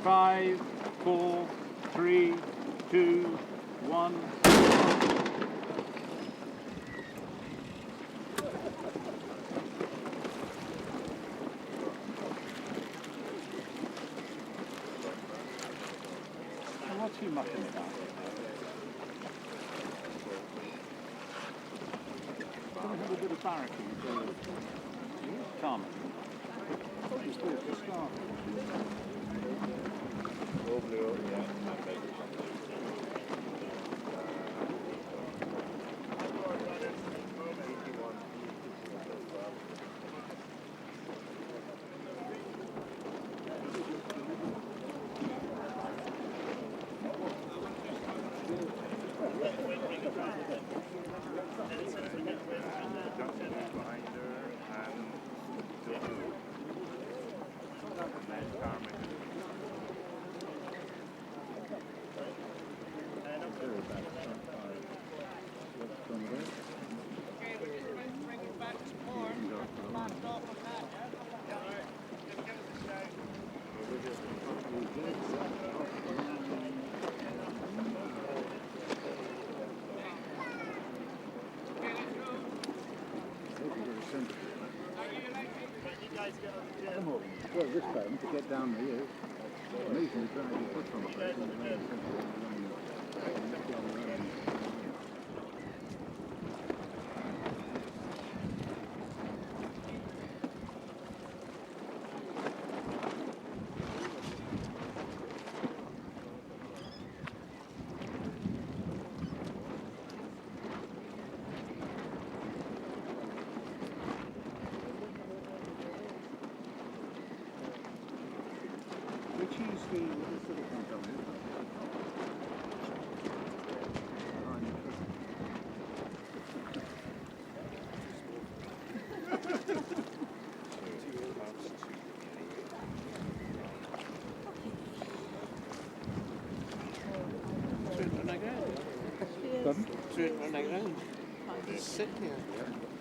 5, 4, 3, 2, 1. What's he mucking about? Can we have a bit of barracking for Carmen? Obviously it's a start. Well, this time to get down here, amazing to try to put from which is the little thing down here. Sitting here.